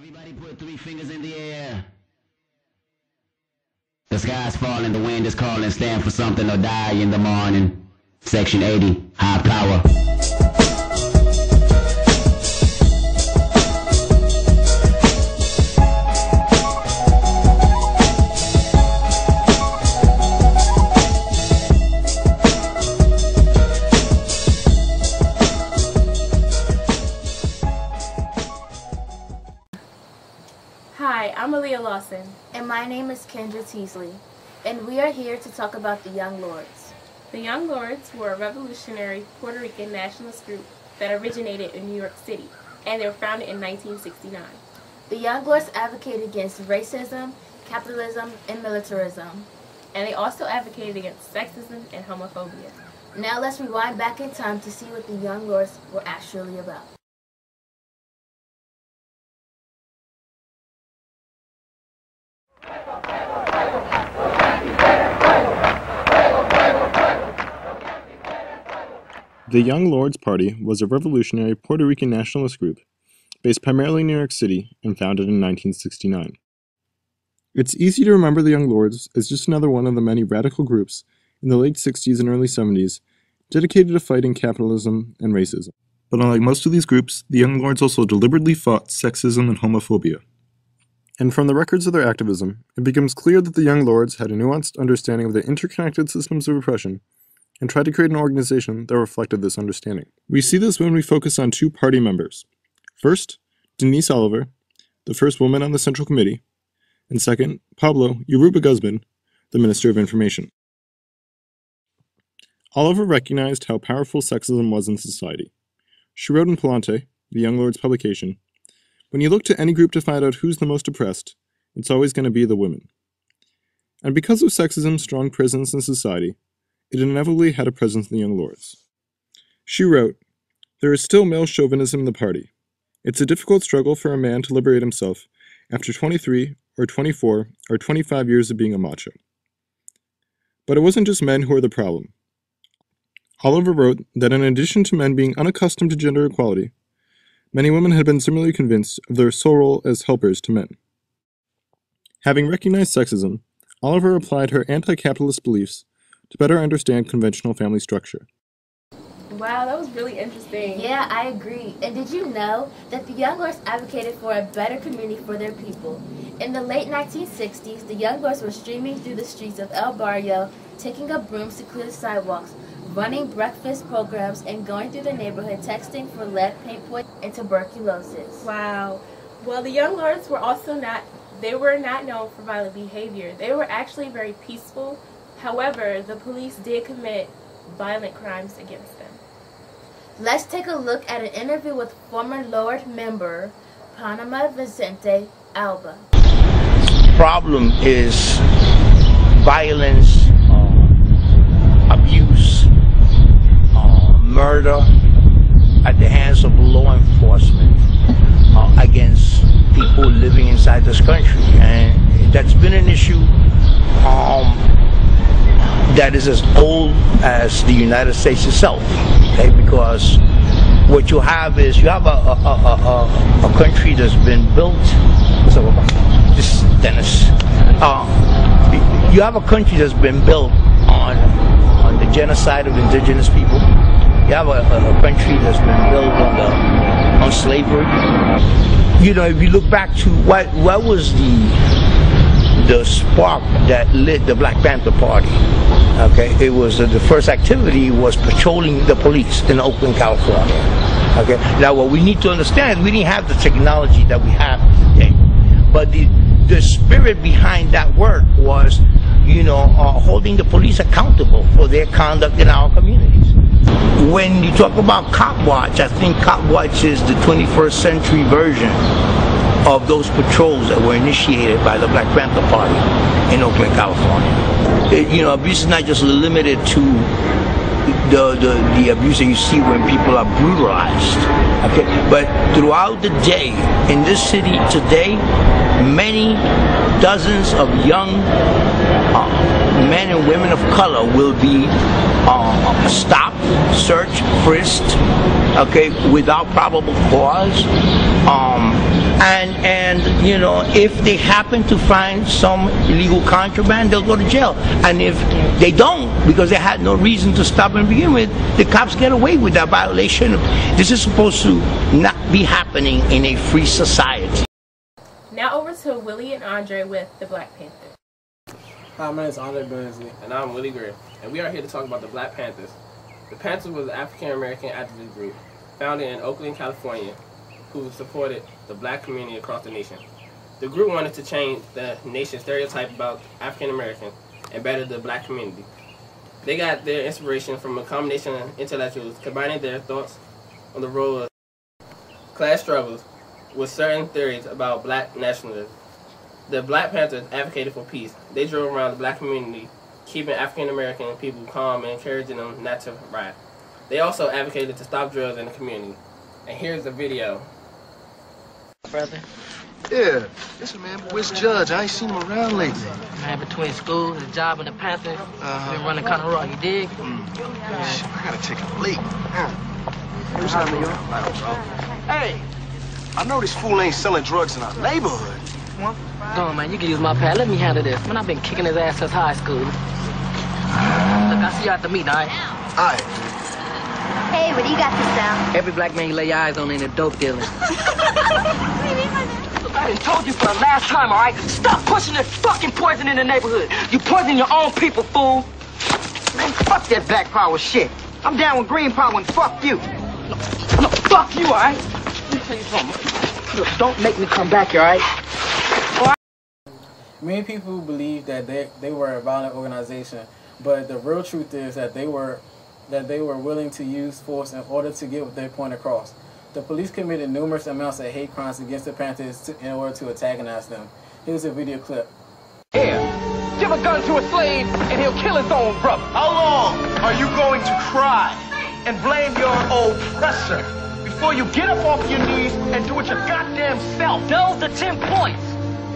Everybody put 3 fingers in the air. The sky's falling, the wind is calling, stand for something or die in the morning. Section 80, high power. Hi, I'm Aaliyah Lawson. And my name is Kendra Teasley, and we are here to talk about the Young Lords. The Young Lords were a revolutionary Puerto Rican nationalist group that originated in New York City, and they were founded in 1969. The Young Lords advocated against racism, capitalism, and militarism. And they also advocated against sexism and homophobia. Now let's rewind back in time to see what the Young Lords were actually about. The Young Lords Party was a revolutionary Puerto Rican nationalist group based primarily in New York City and founded in 1969. It's easy to remember the Young Lords as just another one of the many radical groups in the late 60s and early 70s dedicated to fighting capitalism and racism. But unlike most of these groups, the Young Lords also deliberately fought sexism and homophobia. And from the records of their activism, it becomes clear that the Young Lords had a nuanced understanding of the interconnected systems of oppression and tried to create an organization that reflected this understanding. We see this when we focus on 2 party members. First, Denise Oliver, the first woman on the Central Committee, and second, Pablo Yoruba Guzman, the Minister of Information. Oliver recognized how powerful sexism was in society. She wrote in Palante, the Young Lords publication, "When you look to any group to find out who's the most oppressed, it's always going to be the women." And because of sexism's strong presence in society, it inevitably had a presence in the Young Lords. She wrote, "There is still male chauvinism in the party. It's a difficult struggle for a man to liberate himself after 23 or 24 or 25 years of being a macho. But it wasn't just men who were the problem." Oliver wrote that in addition to men being unaccustomed to gender equality, many women had been similarly convinced of their sole role as helpers to men. Having recognized sexism, Oliver applied her anti-capitalist beliefs to better understand conventional family structure. Wow, that was really interesting. Yeah, I agree. And did you know that the Young Lords advocated for a better community for their people? In the late 1960s, the Young Lords were streaming through the streets of El Barrio, taking up brooms to clear the sidewalks, running breakfast programs, and going through the neighborhood texting for lead paint poisoning and tuberculosis. Wow. Well, the Young Lords were also not known for violent behavior. They were actually very peaceful. However, the police did commit violent crimes against them. Let's take a look at an interview with former Lord member Panama Vicente Alba. Problem is violence, abuse, murder at the hands of law enforcement against people living inside this country, and that's been an issue that is as old as the United States itself, okay? Because what you have is you have a country that's been built. So this is Dennis. You have a country that's been built on the genocide of indigenous people. You have a country that's been built on slavery. You know, if you look back to what was the spark that lit the Black Panther Party, okay, it was the first activity was patrolling the police in Oakland, California. Okay, now what we need to understand is we didn't have the technology that we have today, but the spirit behind that work was, you know, holding the police accountable for their conduct in our communities. When you talk about Cop Watch, I think Cop Watch is the 21st century version of those patrols that were initiated by the Black Panther Party in Oakland, California. You know, abuse is not just limited to the abuse that you see when people are brutalized, okay? But throughout the day, in this city today, many dozens of young men and women of color will be stopped, searched, frisked, okay, without probable cause. And You know, if they happen to find some illegal contraband, they'll go to jail. And if they don't, because they had no reason to stop and begin with, the cops get away with that violation. This is supposed to not be happening in a free society. Now over to Willie and Andre with the Black Panthers. Hi, my name is Andre Billingsley. And I'm Willie Greer, and we are here to talk about the Black Panthers. The Panthers was an African-American activist group founded in Oakland, California, who supported the black community across the nation. The group wanted to change the nation's stereotype about African-American and better the black community. They got their inspiration from a combination of intellectuals combining their thoughts on the role of class struggles with certain theories about black nationalism. The Black Panthers advocated for peace. They drove around the black community, keeping African-American people calm and encouraging them not to riot. They also advocated to stop drugs in the community. And here's the video. Brother? Yeah, listen, man, where's Judge? I ain't seen him around lately. Man, between school, his job, and the Panthers, been running kind of raw, you dig? Shit, I gotta take a leak. Hey, I know this fool ain't selling drugs in our neighborhood. Go on, man, you can use my pad. Let me handle this. Man, I've been kicking his ass since high school. Look, I'll see you at the meeting, all right? All right. Hey, what do you got to sell? Every black man you lay your eyes on ain't a dope dealer. Look, I done told you for the last time, all right? Stop pushing this fucking poison in the neighborhood. You poison your own people, fool. Man, fuck that black power shit. I'm down with green power and fuck you. No, fuck you, all right? Let me tell you something. Look, don't make me come back here, all right? Many people believe that they were a violent organization, but the real truth is that they were willing to use force in order to get their point across. The police committed numerous amounts of hate crimes against the Panthers in order to antagonize them. Here's a video clip. Here, give a gun to a slave and he'll kill his own brother. How long are you going to cry and blame your oppressor before you get up off your knees and do it your goddamn self? Those are 10 points.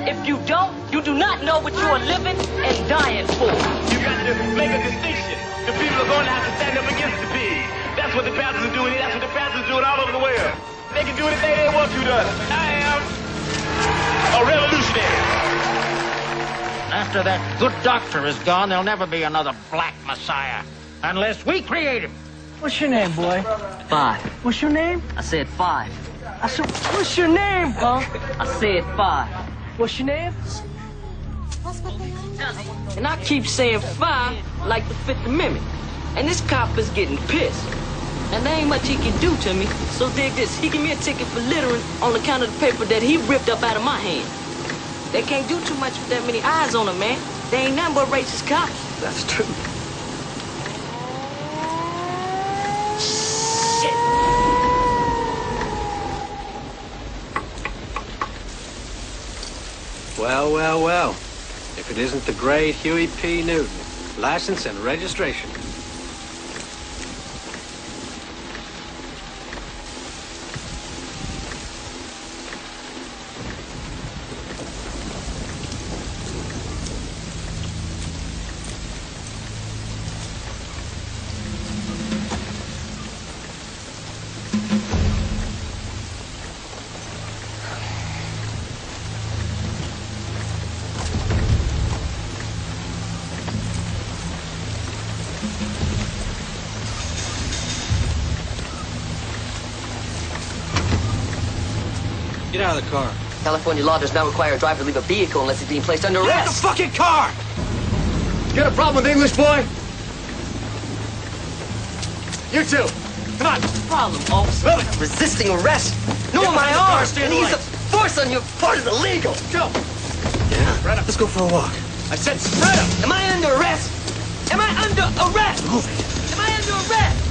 If you don't, you do not know what you are living and dying for. You got to make a distinction. The people are going to have to stand up against the pigs. That's what the Panthers are doing. That's what the Panthers are doing all over the world. They can do anything they want to do. I am a revolutionary. After that good doctor is gone, there'll never be another black messiah. Unless we create him. What's your name, boy? 5. What's your name? I said 5. I said, what's your name, huh? I said 5. What's your name? And I keep saying 5 like the 5th Amendment. And this cop is getting pissed. And there ain't much he can do to me. So dig this. He give me a ticket for littering on account of the paper that he ripped up out of my hand. They can't do too much with that many eyes on them, man. They ain't nothing but racist cops. That's true. Well, well, well. If it isn't the great Huey P. Newton. License and registration. Get out of the car. California law does not require a driver to leave a vehicle unless he's being placed under arrest. Get out of the fucking car! Got a problem with English, boy? You two, come on. Problem, officer. Resisting arrest. No, my arm. And use of force on your part is illegal. Go. Yeah. Right up. Let's go for a walk. I said spread up. Am I under arrest? Am I under arrest? Move it. Am I under arrest?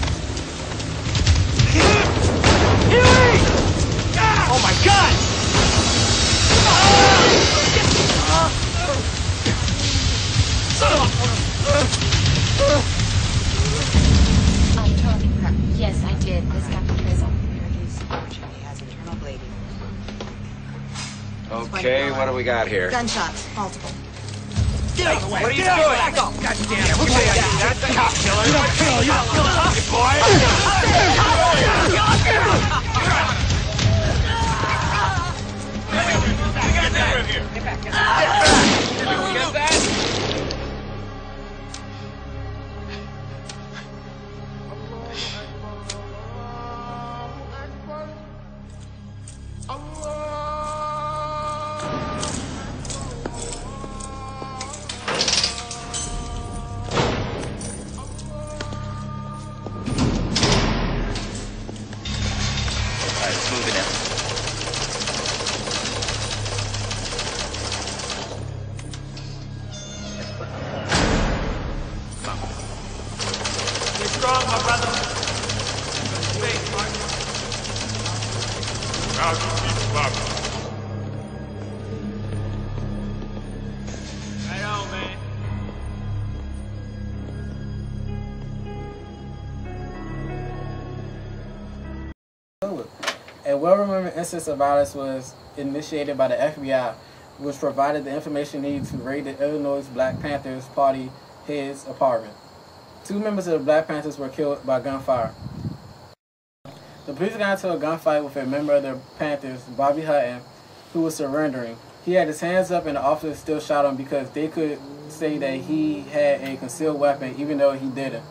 Huey! Oh my God! I'm talking her. Yes, I did. This got the prison. He has internal bleeding. Okay, what do we got here? Gunshots, multiple. Get out of the way. What are you doing? Back off. God damn. What's that? That's the cop killer. You don't kill. You don't kill boy. Smooth it out. Stay strong, my brother. Stay smart. Now you keep bobbing. Right on, man. A well-remembered instance of violence was initiated by the FBI, which provided the information needed to raid the Illinois Black Panthers Party head's apartment. 2 members of the Black Panthers were killed by gunfire. The police got into a gunfight with a member of the Panthers, Bobby Hutton, who was surrendering. He had his hands up and the officers still shot him because they could say that he had a concealed weapon even though he didn't.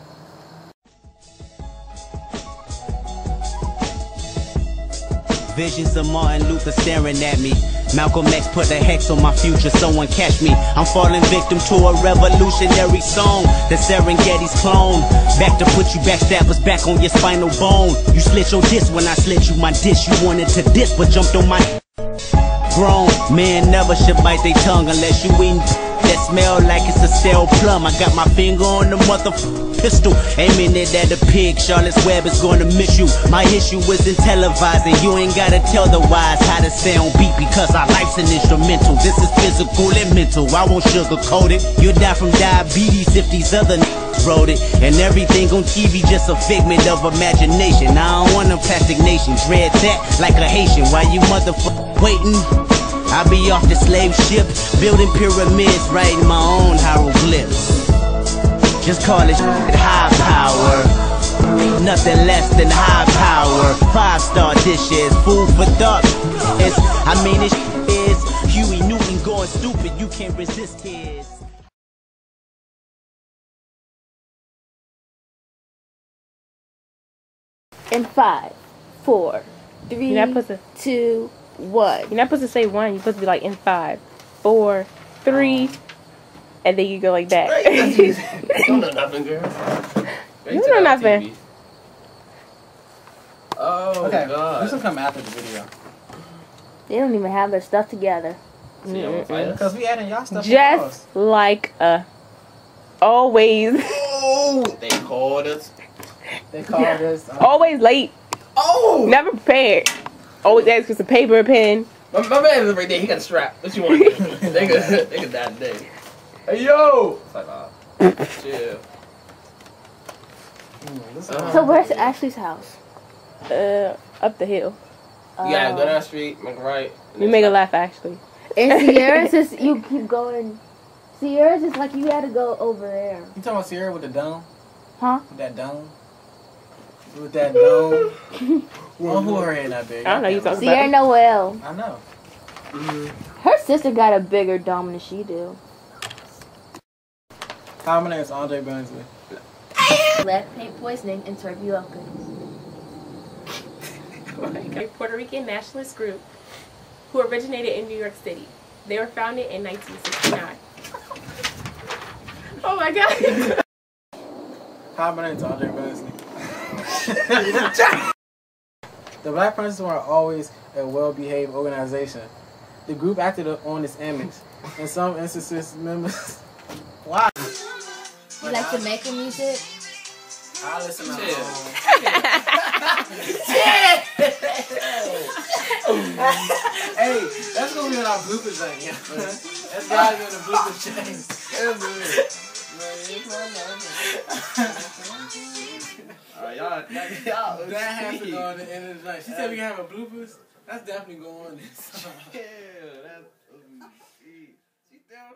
Visions of Martin Luther staring at me. Malcolm X put a hex on my future, someone catch me. I'm falling victim to a revolutionary song. The Serengeti's clone. Back to put you backstabbers back on your spinal bone. You slit your disc when I slit you my dish. You wanted to diss but jumped on my grown. Man never should bite their tongue unless you eating that smell like it's a stale plum. I got my finger on the motherfucking pistol, aiming it at a pig. Charlotte's Web is gonna miss you. My issue isn't televising. You ain't gotta tell the wise how to sound beat because our life's an instrumental. This is physical and mental. I won't sugarcoat it. You'll die from diabetes if these other wrote it. And everything on TV just a figment of imagination. I don't want no plastic nation. Dread that like a Haitian. Why you motherfucker waiting? I be off the slave ship, building pyramids, writing my own hieroglyphs. Just call it high power, nothing less than high power. 5-star dishes, food for thought. I mean it is Huey Newton going stupid, you can't resist his. In 5, 4, 3, You're not supposed to, 2, 1. You're not supposed to say 1. You're supposed to be like in 5, 4, 3, and then you go like that. You don't know nothing, girl. You don't know nothing. Oh, okay, God. this will come after the video. They don't even have their stuff together. Because we adding y'all stuff. Just like always. Oh, they called us. They called us. Always late. Oh. Never prepared. Always ask for some paper and pen. My man is right there. He got a strap. What you want to do? They could die today. Hey, yo. It's like, chill. So where's Ashley's house? Up the hill. You gotta go down the street, make a right. You make a laugh, actually. And Sierra's just, you keep going. Sierra's just like you gotta go over there. You talking about Sierra with the dome? Huh? With that dome? With that dome? Well, who her head not big? I don't know you talking Sierra about. Noel. I know. Her sister got a bigger dome than she do. Hi, my name is Andre Burnsley. Lead paint poisoning in Turbioca. A Puerto Rican nationalist group who originated in New York City. They were founded in 1969. Oh my God. Hi, my name is Andre Burnsley. The Black Panthers were always a well-behaved organization. The group acted on this image. In some instances, members... Why? You like Jamaican music? I listen to Hey, that's gonna be in our bloopers right here. That's gotta be in the bloopers chain. Alright, y'all. That has to go on the end of the night. She said we can have a bloopers. That's definitely going on this. Yeah, that's. She's down.